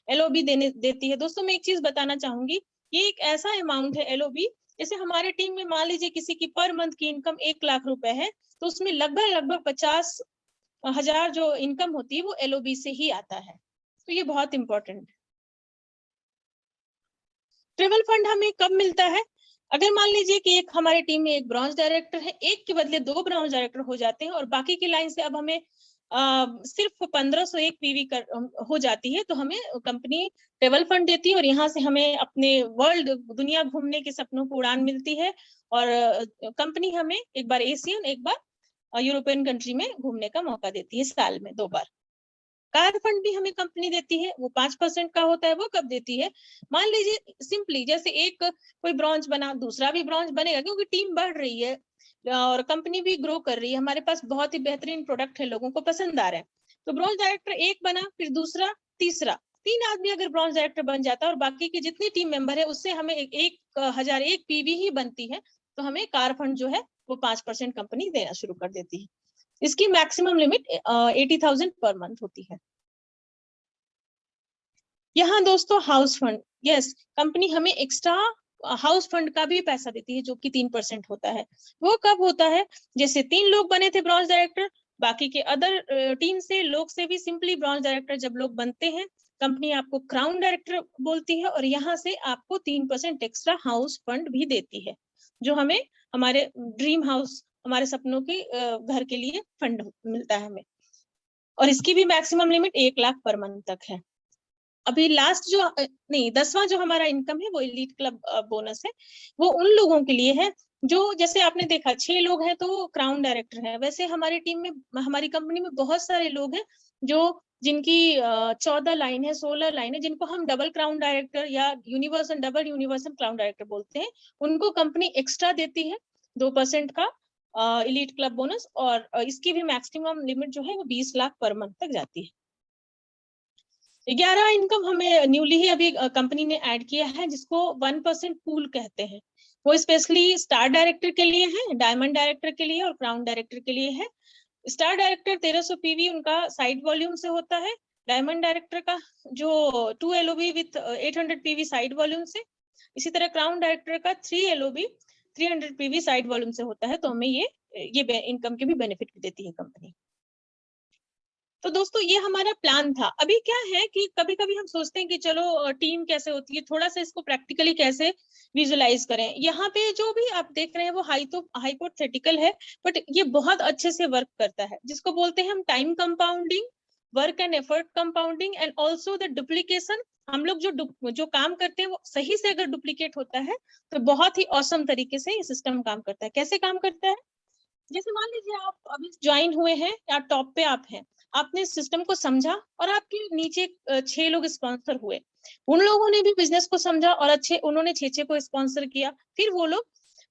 Speaker 4: एलओबी देती है। दोस्तों मैं एक चीज बताना चाहूंगी, ये एक ऐसा अमाउंट है एलओबी, जैसे हमारे टीम में मान लीजिए किसी की पर मंथ की इनकम 1 लाख रुपए है, तो उसमें लगभग 50,000 जो इनकम होती है वो एलओबी से ही आता है। तो ये बहुत इंपॉर्टेंट है। ट्रेवल फंड हमें कब मिलता है, अगर मान लीजिए कि एक हमारी टीम में एक ब्रॉन्ज डायरेक्टर है, एक के बदले 2 ब्रॉन्ज डायरेक्टर हो जाते हैं और बाकी की लाइन से अब हमें सिर्फ 1501 पीवी हो जाती है, तो हमें कंपनी ट्रेवल फंड देती है और यहाँ से हमें अपने वर्ल्ड दुनिया घूमने के सपनों को उड़ान मिलती है। और कंपनी हमें एक बार एशियन एक बार यूरोपियन कंट्री में घूमने का मौका देती है साल में 2 बार। कार फंड भी हमें कंपनी देती है, वो 5% का होता है। वो कब देती है, मान लीजिए सिंपली जैसे एक कोई ब्रांच बना, दूसरा भी ब्रांच बनेगा, क्योंकि टीम बढ़ रही है और कंपनी भी ग्रो कर रही है, हमारे पास बहुत ही बेहतरीन प्रोडक्ट है, लोगों को पसंद आ रहा है, तो ब्रांच डायरेक्टर एक बना, फिर दूसरा, तीसरा, 3 आदमी अगर ब्रांच डायरेक्टर बन जाता है और बाकी की जितनी टीम मेंबर है उससे हमें 1001 पीवी ही बनती है, तो हमें कार फंड जो है वो 5% कंपनी देना शुरू कर देती है। इसकी मैक्सिमम लिमिट 80,000 पर मंथ होती है। यहाँ दोस्तों हाउस फंड, यस, कंपनी हमें एक्स्ट्रा हाउस फंड का भी पैसा देती है जो कि 3% होता है। वो कब होता है, जैसे 3 लोग बने थे ब्रॉन्ज डायरेक्टर, बाकी के अदर टीम से लोग से भी सिंपली ब्रॉन्ज डायरेक्टर जब लोग बनते हैं, कंपनी आपको क्राउन डायरेक्टर बोलती है और यहाँ से आपको 3% एक्स्ट्रा हाउस फंड भी देती है। जो हमें हमारे ड्रीम हाउस, हमारे सपनों के घर के लिए फंड मिलता है हमें, और इसकी भी maximum limit 1 lakh per month तक है। अभी लास्ट जो नहीं 10वां जो हमारा इनकम है वो एलीट क्लब बोनस है, वो उन लोगों के लिए है जो, जैसे आपने देखा 6 लोग हैं तो क्राउन डायरेक्टर है, वैसे हमारी टीम में, हमारी कंपनी में बहुत सारे लोग हैं जो, जिनकी 14 लाइन है, 16 लाइन है, जिनको हम डबल क्राउन डायरेक्टर या universal, double universal crown director बोलते हैं। उनको कंपनी एक्स्ट्रा देती है 2% का एलीट क्लब बोनस, और इसकी भी मैक्सिमम लिमिट जो है वो 20 लाख पर मंथ तक जाती है। 11 इनकम हमें न्यूली ही अभी कंपनी ने ऐड किया है, जिसको 1% पूल कहते हैं। वो स्पेशली स्टार डायरेक्टर के लिए है, डायमंड डायरेक्टर के लिए और क्राउन डायरेक्टर के लिए है। स्टार डायरेक्टर 1300 पीवी उनका साइड वॉल्यूम से होता है, डायमंड डायरेक्टर का जो 2 LOB with 800 PV side volume से, इसी तरह क्राउन डायरेक्टर का 3 LOB 300 पीवी साइड वॉल्यूम से होता है। तो हमें ये इनकम के भी बेनिफिट देती है कंपनी। तो दोस्तों ये हमारा प्लान था। अभी क्या है कि कभी कभी हम सोचते हैं कि चलो टीम कैसे होती है, थोड़ा सा इसको प्रैक्टिकली कैसे विजुलाइज करें। यहाँ पे जो भी आप देख रहे हैं वो हाइपोथेटिकल है, बट ये बहुत अच्छे से वर्क करता है, जिसको बोलते हैं हम time compounding, work and effort compounding and also the duplication. हम लोग जो काम करते हैं वो सही से अगर डुप्लीकेट होता है तो बहुत ही औसम तरीके से ये सिस्टम काम करता है। कैसे काम करता है? जैसे मान लीजिए आप अभी ज्वाइन हुए हैं या टॉप पे आप हैं, आपने सिस्टम को समझा और आपके नीचे 6 लोग स्पॉन्सर हुए, उन लोगों ने भी बिजनेस को समझा और उन्होंने 6 को स्पॉन्सर किया, फिर वो लोग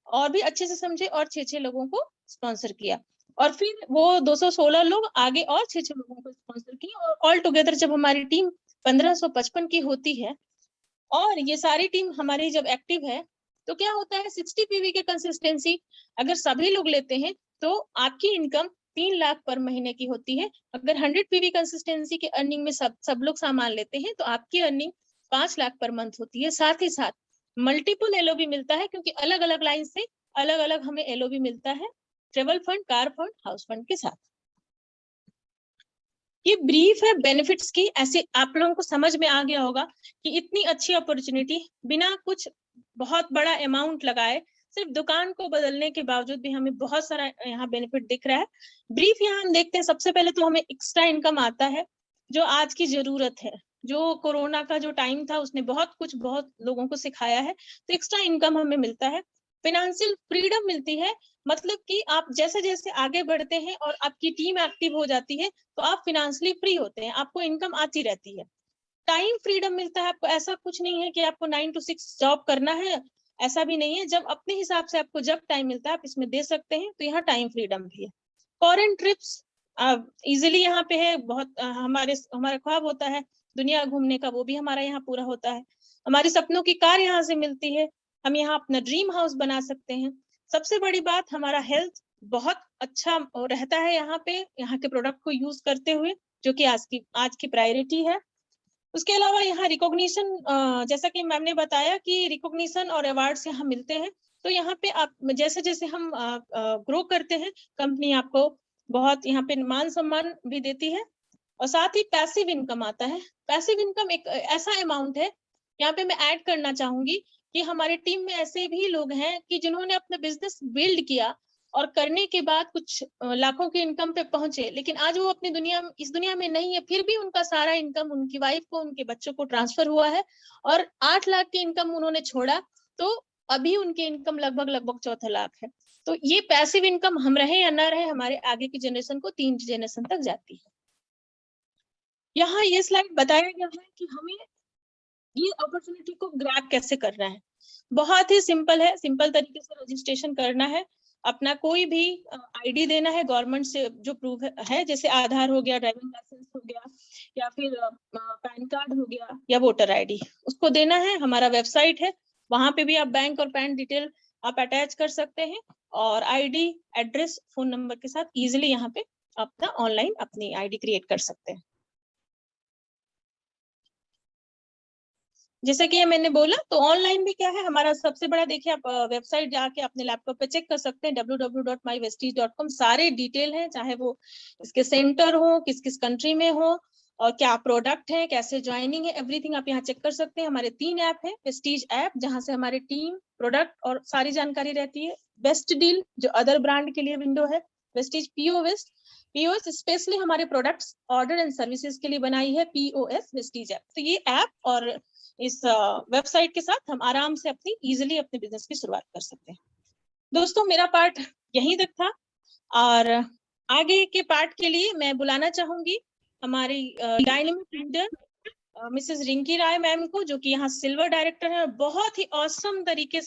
Speaker 4: और भी अच्छे से समझे और 6 लोगों को स्पॉन्सर किया, और फिर वो 216 लोग आगे और 6 लोगों को स्पॉन्सर किए, और ऑल टुगेदर जब हमारी टीम 1555 की होती है और ये सारी टीम हमारी जब एक्टिव है, तो क्या होता है 60 पीवी के कंसिस्टेंसी अगर सभी लोग लेते हैं तो आपकी इनकम 3 लाख पर महीने की होती है। अगर 100 पीवी कंसिस्टेंसी के अर्निंग में सब लोग सामान लेते हैं तो आपकी अर्निंग 5 लाख पर मंथ होती है। साथ ही साथ मल्टीपल LOB मिलता है, क्योंकि अलग अलग लाइन से अलग अलग हमें LOB मिलता है, travel fund, car fund, house fund के साथ। ये ब्रीफ है बेनिफिट्स की। ऐसे आप लोगों को समझ में आ गया होगा कि इतनी अच्छी अपॉर्चुनिटी बिना कुछ बहुत बड़ा अमाउंट लगाए, सिर्फ दुकान को बदलने के बावजूद भी हमें बहुत सारा यहाँ बेनिफिट दिख रहा है। ब्रीफ यहाँ हम देखते हैं, सबसे पहले तो हमें एक्स्ट्रा इनकम आता है जो आज की जरूरत है। जो कोरोना का जो टाइम था उसने बहुत लोगों को सिखाया है, तो एक्स्ट्रा इनकम हमें मिलता है। फाइनेंशियल फ्रीडम मिलती है, मतलब कि आप जैसे जैसे आगे बढ़ते हैं और आपकी टीम एक्टिव हो जाती है तो आप फाइनेंशियली फ्री होते हैं, आपको इनकम आती रहती है। टाइम फ्रीडम मिलता है आपको, ऐसा कुछ नहीं है कि आपको 9 to 6 जॉब करना है, ऐसा भी नहीं है। जब अपने हिसाब से आपको जब टाइम मिलता है आप इसमें दे सकते हैं, तो यहाँ टाइम फ्रीडम भी है। फॉरेन ट्रिप्स इजिली यहाँ पे है, बहुत हमारा ख्वाब होता है दुनिया घूमने का, वो भी हमारा यहाँ पूरा होता है। हमारी सपनों की कार यहाँ से मिलती है, हम यहाँ अपना ड्रीम हाउस बना सकते हैं। सबसे बड़ी बात, हमारा हेल्थ बहुत अच्छा रहता है यहाँ पे, यहाँ के प्रोडक्ट को यूज करते हुए, जो कि आज की प्रायोरिटी है। उसके अलावा यहाँ रिकॉग्निशन, जैसा कि मैम ने बताया कि रिकॉग्निशन और अवार्ड्स यहाँ मिलते हैं। तो यहाँ पे आप जैसे जैसे हम ग्रो करते हैं, कंपनी आपको बहुत यहाँ पे मान सम्मान भी देती है, और साथ ही पैसिव इनकम आता है। पैसिव इनकम एक ऐसा अमाउंट है, यहाँ पे मैं ऐड करना चाहूंगी कि हमारे टीम में ऐसे भी लोग हैं कि जिन्होंने अपना बिजनेस बिल्ड किया और करने के बाद कुछ लाखों की इनकम पे पहुंचे, लेकिन आज वो अपनी इस दुनिया में नहीं है, फिर भी उनका सारा इनकम उनकी वाइफ को, उनके बच्चों को ट्रांसफर हुआ है, और 8 लाख की इनकम उन्होंने छोड़ा, तो अभी उनकी इनकम लगभग 4 लाख है। तो ये पैसिव इनकम हम रहे या ना रहे, हमारे आगे की जनरेशन को 3 जनरेशन तक जाती है। यहाँ ये स्लाइड बताया गया है कि हमें ये अपॉर्चुनिटी को ग्रैब कैसे करना है। बहुत ही सिंपल है, सिंपल तरीके से रजिस्ट्रेशन करना है, अपना कोई भी आईडी देना है गवर्नमेंट से जो प्रूफ है, जैसे आधार हो गया, ड्राइविंग लाइसेंस हो गया, या फिर पैन कार्ड हो गया, या वोटर आईडी, उसको देना है। हमारा वेबसाइट है, वहां पे भी आप बैंक और पैन डिटेल आप अटैच कर सकते हैं, और आईडी, एड्रेस, फोन नंबर के साथ इजिली यहाँ पे अपना ऑनलाइन अपनी आईडी क्रिएट कर सकते हैं। जैसे कि ये मैंने बोला, तो ऑनलाइन भी क्या है हमारा सबसे बड़ा, देखिए आप वेबसाइट जाके अपने लैपटॉप पे चेक कर सकते हैं, www.mywestige.com, सारे डिटेल हैं, चाहे वो इसके सेंटर हो, किस किस कंट्री में हो, और क्या प्रोडक्ट है, कैसे ज्वाइनिंग है, एवरीथिंग आप यहाँ चेक कर सकते हैं। हमारे 3 ऐप है, वेस्टीज ऐप जहाँ से हमारे टीम, प्रोडक्ट और सारी जानकारी रहती है। बेस्ट डील जो अदर ब्रांड के लिए विंडो है। वेस्टीज पीओएस स्पेशली हमारे प्रोडक्ट्स, ऑर्डर एंड सर्विसेज के लिए बनाई है पीओएस वेस्टीज ऐप। तो ये ऐप और इस वेबसाइट के साथ हम आराम से अपनी इजिली अपने बिजनेस की शुरुआत कर सकते हैं। दोस्तों मेरा पार्ट यहीं तक था और आगे के पार्ट के लिए मैं बुलाना चाहूंगी हमारी डायनेमिक लीडर मिसेस रिंकी राय मैम को, जो कि यहाँ सिल्वर डायरेक्टर है। बहुत ही ऑसम तरीके से